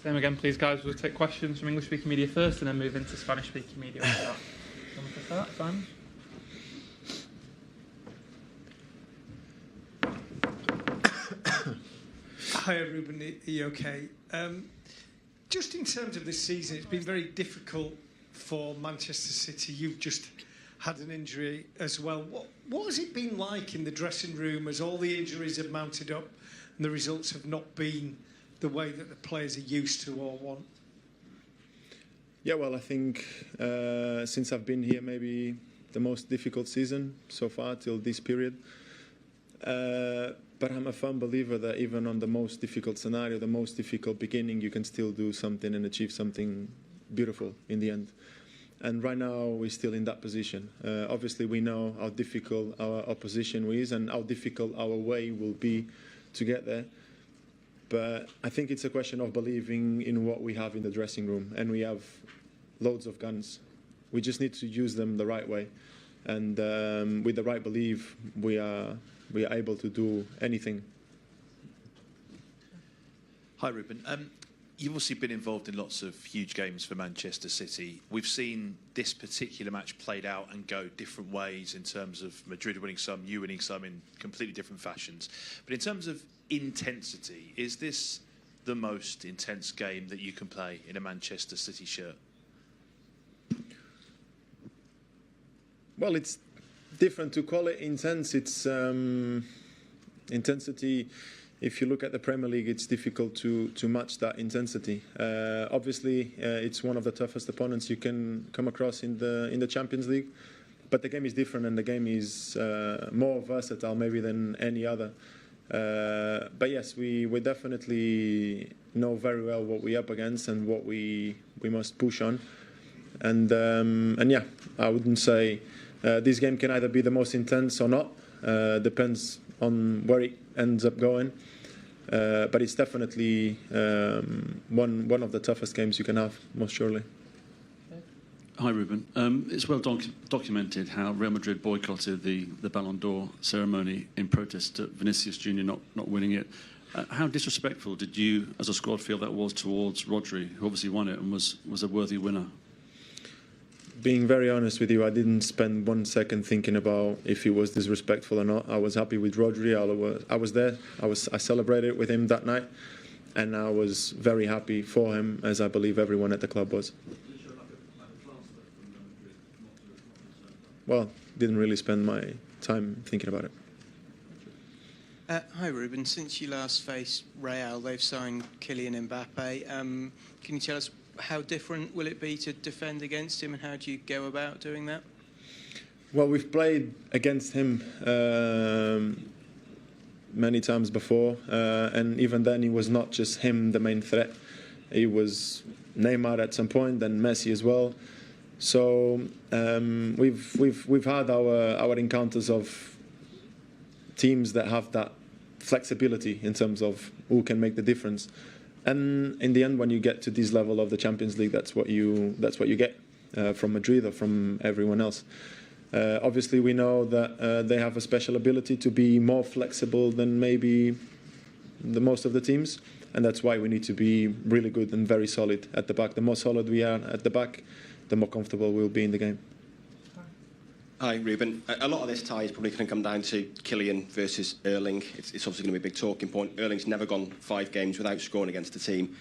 Same again, please, guys. We'll take questions from English-speaking media first and then move into Spanish-speaking media after that. Want to start, Simon? Hi, Rúben. Are you okay? Just in terms of this season, it's been very difficult for Manchester City. You've just had an injury as well. What has it been like in the dressing room as all the injuries have mounted up and the results have not been the way that the players are used to or want? Yeah, well, I think since I've been here, maybe the most difficult season so far till this period. But I'm a firm believer that even on the most difficult scenario, the most difficult beginning, you can still do something and achieve something beautiful in the end. And right now, we're still in that position. Obviously, we know how difficult our opposition is and how difficult our way will be to get there. But I think it's a question of believing in what we have in the dressing room. And we have loads of guns. We just need to use them the right way. And with the right belief, we are able to do anything. Hi, Rúben. You've obviously been involved in lots of huge games for Manchester City. We've seen this particular match played out and go different ways in terms of Madrid winning some, you winning some in completely different fashions. But in terms of intensity, is this the most intense game that you can play in a Manchester City shirt? Well, it's different to call it intense. It's intensity. If you look at the Premier League, it's difficult to match that intensity. Obviously, it's one of the toughest opponents you can come across in the Champions League. But the game is different, and the game is more versatile maybe than any other. But yes, we definitely know very well what we're up against and what we must push on. And yeah, I wouldn't say this game can either be the most intense or not. Depends on where it ends up going. But it's definitely one of the toughest games you can have, most surely. Hi, Rúben. It's well documented how Real Madrid boycotted the Ballon d'Or ceremony in protest at Vinicius Jr. not winning it. How disrespectful did you, as a squad, feel that was towards Rodri, who obviously won it and was a worthy winner? Being very honest with you, I didn't spend 1 second thinking about if he was disrespectful or not. I was happy with Rodri. I was there. I celebrated with him that night, and I was very happy for him, as I believe everyone at the club was. Well, didn't really spend my time thinking about it. Hi, Rúben. Since you last faced Real, they've signed Kylian Mbappé. Can you tell us how different will it be to defend against him, and how do you go about doing that? Well, we've played against him many times before, and even then, it was not just him the main threat. It was Neymar at some point, then Messi as well. So we've had our encounters of teams that have that flexibility in terms of who can make the difference. And in the end, when you get to this level of the Champions League, that's what you get from Madrid or from everyone else. Obviously, we know that they have a special ability to be more flexible than maybe the most of the teams, and that's why we need to be really good and very solid at the back. The more solid we are at the back, the more comfortable we'll be in the game. Hi, Rúben. A lot of this tie is probably going to come down to Kylian versus Erling. It's obviously going to be a big talking point. Erling's never gone 5 games without scoring against a team.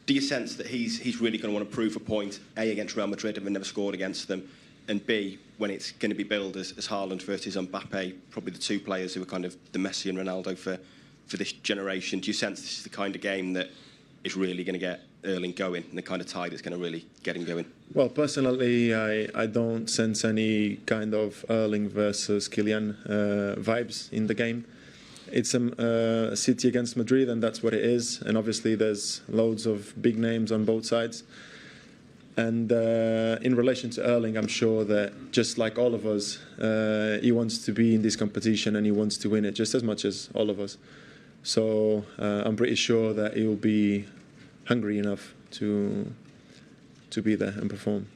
Do you sense that he's really going to want to prove a point, A, against Real Madrid, having never scored against them, and B, when it's going to be billed as Haaland versus Mbappé, probably the two players who are kind of the Messi and Ronaldo for this generation? Do you sense this is the kind of game that is really going to get Erling going, and the kind of tie that's going to really get him going? Well, personally, I don't sense any kind of Erling versus Kylian vibes in the game. It's a City against Madrid, and that's what it is. And obviously, there's loads of big names on both sides. And in relation to Erling, I'm sure that just like all of us, he wants to be in this competition and he wants to win it just as much as all of us. So I'm pretty sure that he'll be hungry enough to be there and perform.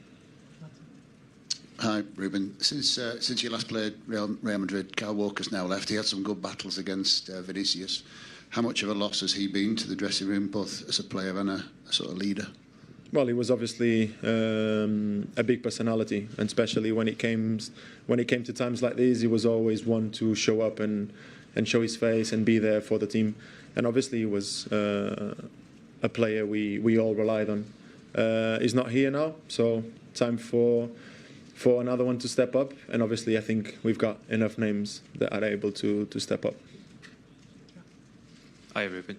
Hi, Rúben. Since you last played Real Madrid, Kyle Walker's now left. He had some good battles against Vinicius. how much of a loss has he been to the dressing room, both as a player and a sort of leader? Well, he was obviously a big personality, and especially when it came to times like these, he was always one to show up and show his face and be there for the team. And obviously, he was a player we all relied on. He's not here now, so time for another one to step up. And obviously, I think we've got enough names that are able to step up. Hi, Rúben.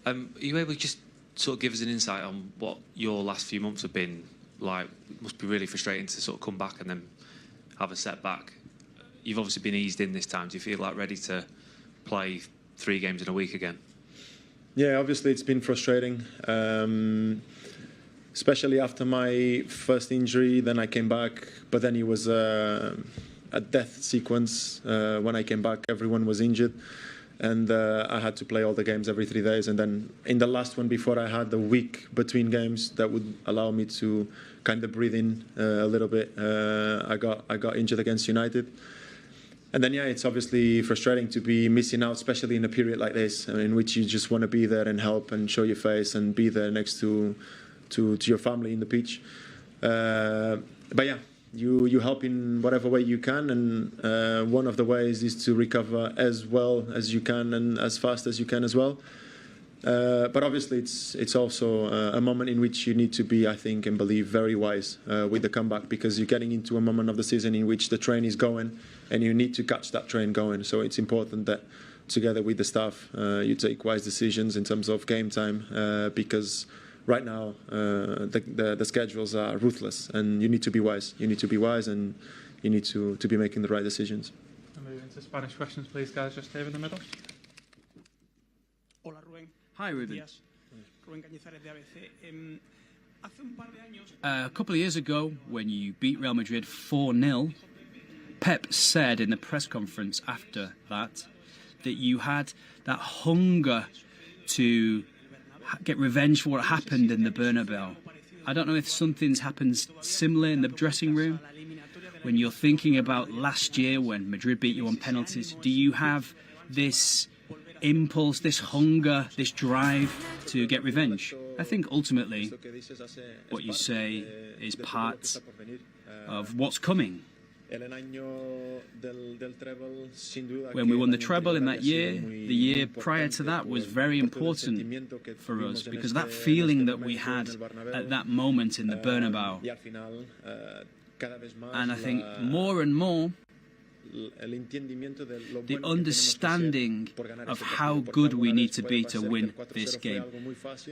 Are you able to just sort of give us an insight on what your last few months have been like? It must be really frustrating to sort of come back and then have a setback. You've obviously been eased in this time. Do you feel like ready to play 3 games in a week again? Yeah, obviously it's been frustrating, especially after my first injury. Then I came back, but then it was a death sequence. When I came back, everyone was injured. And I had to play all the games every 3 days. And then in the last one before, I had the week between games that would allow me to kind of breathe in a little bit. I got injured against United. And then, yeah, it's obviously frustrating to be missing out, especially in a period like this, in which you just want to be there and help and show your face and be there next to your family in the pitch. But yeah, you help in whatever way you can, and one of the ways is to recover as well as you can and as fast as you can as well. But obviously it's also a moment in which you need to be, I think, and believe very wise with the comeback, because you're getting into a moment of the season in which the train is going and you need to catch that train going. So it's important that together with the staff you take wise decisions in terms of game time, because right now the schedules are ruthless and you need to be wise. You need to be wise and you need to be making the right decisions. I'll move into Spanish questions, please, guys, just here in the middle. Hola, Rúben. Hi, Rúben. Rúben Cañizares de ABC. A couple of years ago, when you beat Real Madrid 4-0, Pep said in the press conference after that you had that hunger to get revenge for what happened in the Bernabeu. I don't know if something's happened similar in the dressing room. When you're thinking about last year when Madrid beat you on penalties, do you have this impulse, this hunger, this drive to get revenge? I think ultimately what you say is part of what's coming. When we won the treble in that year, the year prior to that was very important for us, because that feeling that we had at that moment in the Bernabeu. And I think more and more, the understanding of how good we need to be to win this game.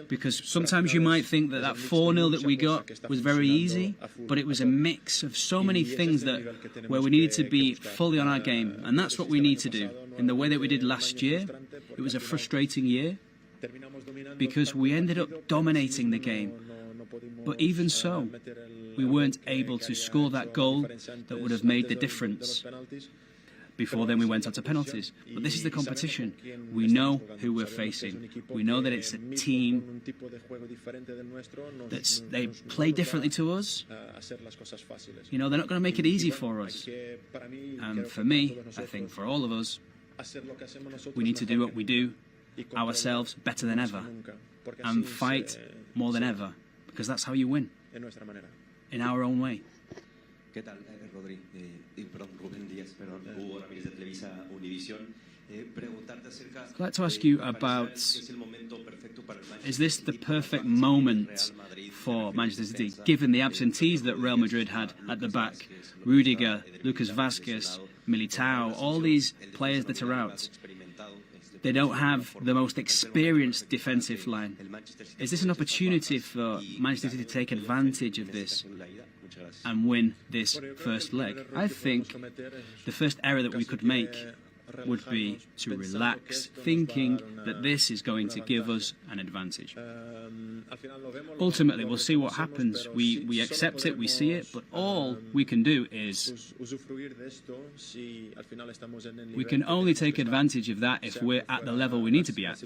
Because sometimes you might think that 4-0 that we got was very easy, but it was a mix of so many things where we needed to be fully on our game. And that's what we need to do. In the way that we did last year, it was a frustrating year because we ended up dominating the game. But even so, we weren't able to score that goal that would have made the difference. Before then we went on to penalties. But this is the competition. We know who we're facing. We know that it's a team they play differently to us. You know, they're not going to make it easy for us. And for me, I think for all of us, we need to do what we do ourselves better than ever and fight more than ever, because that's how you win, in our own way. ¿Qué tal, Rodri? Perdón, Rúben Dias, perdón, Hugo Ramírez de Televisa Univisión. I'd like to ask you about, is this the perfect moment for Manchester City, given the absentees that Real Madrid had at the back? Rudiger, Lucas Vázquez, Militao, all these players that are out. They don't have the most experienced defensive line. Is this an opportunity for Manchester City to take advantage of this and win this first leg? I think the first error that we could make would be to relax, thinking that this is going to give us an advantage. Ultimately, we'll see what happens. We accept it, we see it, but all we can do is we can only take advantage of that if we're at the level we need to be at,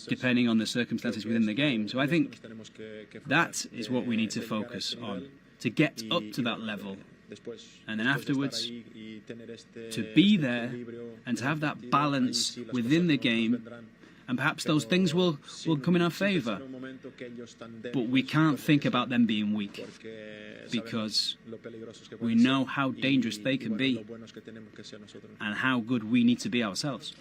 depending on the circumstances within the game. So I think that is what we need to focus on, to get up to that level. And then afterwards, to be there and to have that balance within the game and perhaps those things will come in our favour. But we can't think about them being weak, because we know how dangerous they can be and how good we need to be ourselves.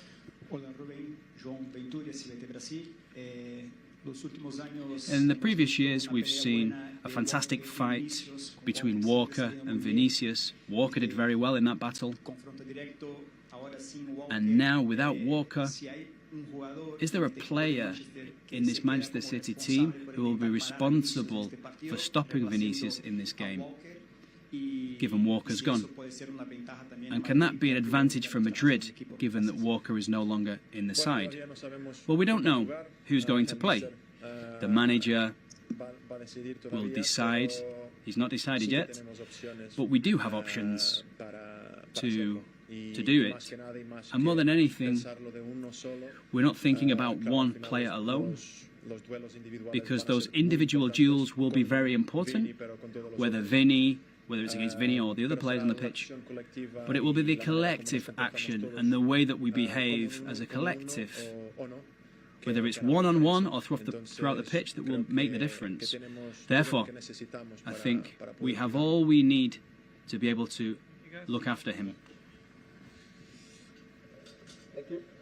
In the previous years, we've seen a fantastic fight between Walker and Vinicius. Walker did very well in that battle. And now, without Walker, is there a player in this Manchester City team who will be responsible for stopping Vinicius in this game, given Walker's gone? And can that be an advantage for Madrid, given that Walker is no longer in the side? Well, we don't know who's going to play. The manager will decide. He's not decided yet, but we do have options to do it. And more than anything, we're not thinking about one player alone, because those individual duels will be very important, whether it's against Vinny or the other players on the pitch. But it will be the collective action and the way that we behave as a collective, whether it's one-on-one or throughout the pitch, that will make the difference. Therefore, I think we have all we need to be able to look after him. Thank you.